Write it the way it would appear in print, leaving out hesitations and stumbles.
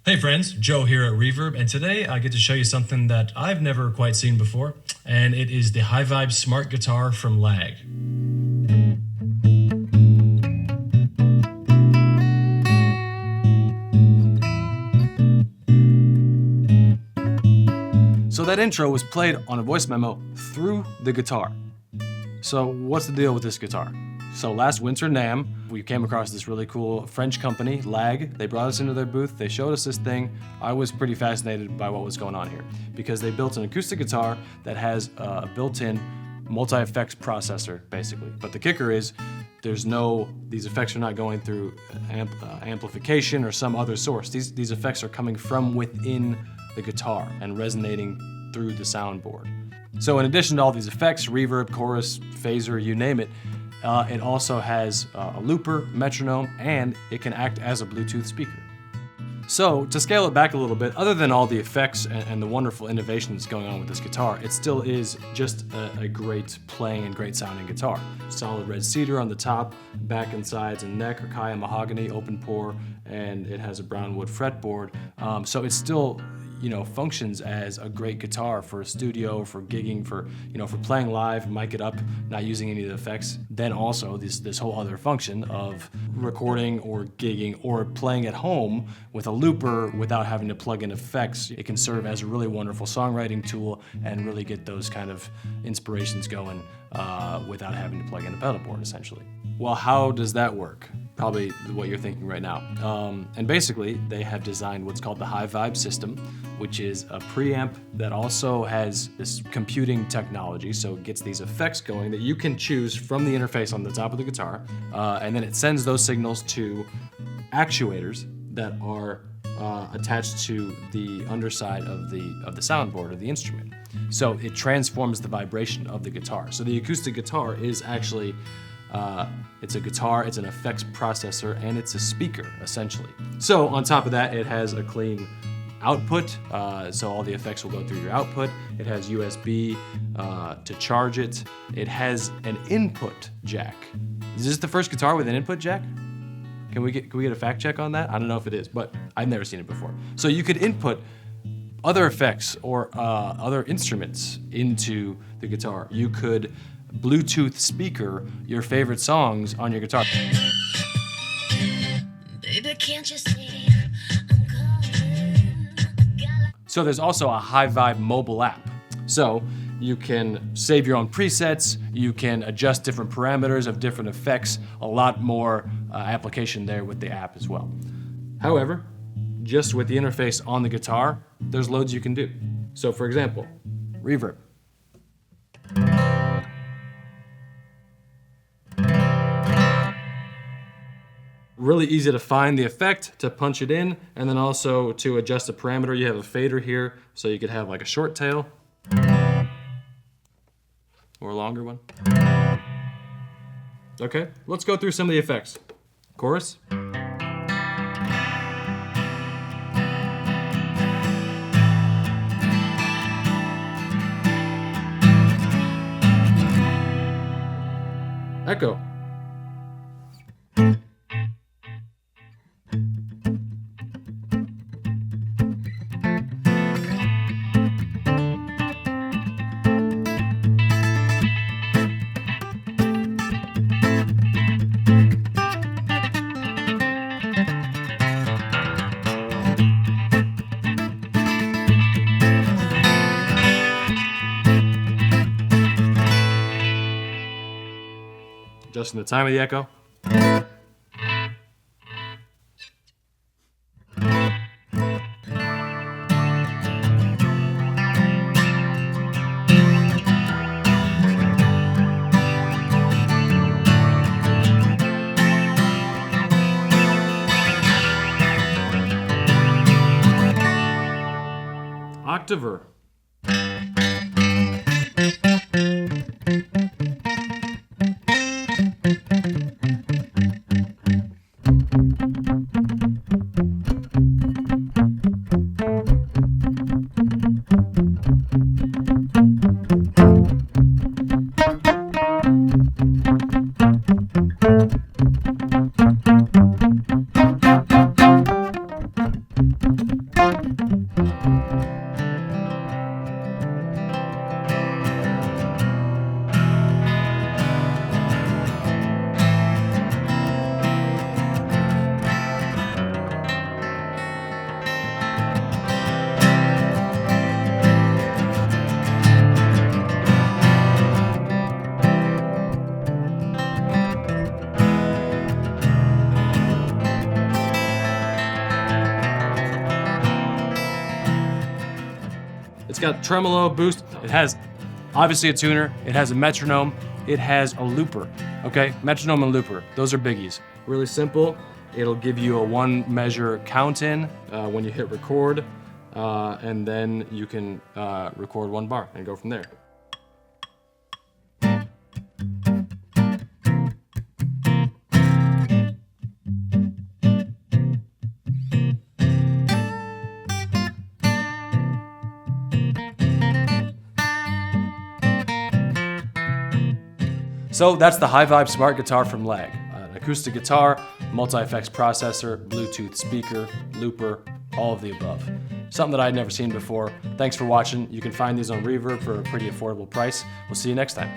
Hey friends, Joe here at Reverb, and today I get to show you something that I've never quite seen before, and it is the HyVibe Smart Guitar from Lâg. So that intro was played on a voice memo through the guitar. So what's the deal with this guitar? So last winter, NAMM, we came across this really cool French company, Lâg. They brought us into their booth, they showed us this thing. I was pretty fascinated by what was going on here because they built an acoustic guitar that has a built-in multi-effects processor, basically. But the kicker is, these effects are not going through amplification or some other source. These effects are coming from within the guitar and resonating through the soundboard. So in addition to all these effects, reverb, chorus, phaser, you name it, it also has a looper, metronome, and it can act as a Bluetooth speaker. So to scale it back a little bit, other than all the effects and the wonderful innovations going on with this guitar, it still is just a great playing and great sounding guitar. Solid red cedar on the top, back and sides and neck are Kaya mahogany, open pore, and it has a brown wood fretboard. So it still, functions as a great guitar for a studio, for gigging, for playing live, mic it up, not using any of the effects. Then also this whole other function of recording or gigging or playing at home with a looper without having to plug in effects. It can serve as a really wonderful songwriting tool and really get those kind of inspirations going without having to plug in a pedal board, essentially. Well, how does that work? Probably what you're thinking right now. And basically, they have designed what's called the HyVibe system, which is a preamp that also has this computing technology, so it gets these effects going that you can choose from the interface on the top of the guitar, and then it sends those signals to actuators that are attached to the underside of the soundboard or the instrument. So it transforms the vibration of the guitar. So the acoustic guitar is actually it's a guitar, it's an effects processor, and it's a speaker, essentially. So on top of that, it has a clean output, so all the effects will go through your output. It has USB to charge it. It has an input jack. Is this the first guitar with an input jack? Can we get a fact check on that? I don't know if it is, but I've never seen it before. So you could input other effects or other instruments into the guitar. You could Bluetooth speaker your favorite songs on your guitar. Baby, can't you see I'm calling? So there's also a HyVibe mobile app. So you can save your own presets, you can adjust different parameters of different effects, a lot more application there with the app as well. However, just with the interface on the guitar, there's loads you can do. So for example, reverb. Really easy to find the effect, to punch it in, and then also to adjust the parameter. You have a fader here, so you could have like a short tail or a longer one. Okay, let's go through some of the effects. Chorus. Echo. Adjusting the time of the echo. Octaver. It's got tremolo, boost. It has obviously a tuner. It has a metronome. It has a looper, okay? Metronome and looper, those are biggies. Really simple. It'll give you a 1 measure count in when you hit record, and then you can record 1 bar and go from there. So that's the HyVibe Smart Guitar from Lâg. An acoustic guitar, multi-effects processor, Bluetooth speaker, looper, all of the above. Something that I'd never seen before. Thanks for watching. You can find these on Reverb for a pretty affordable price. We'll see you next time.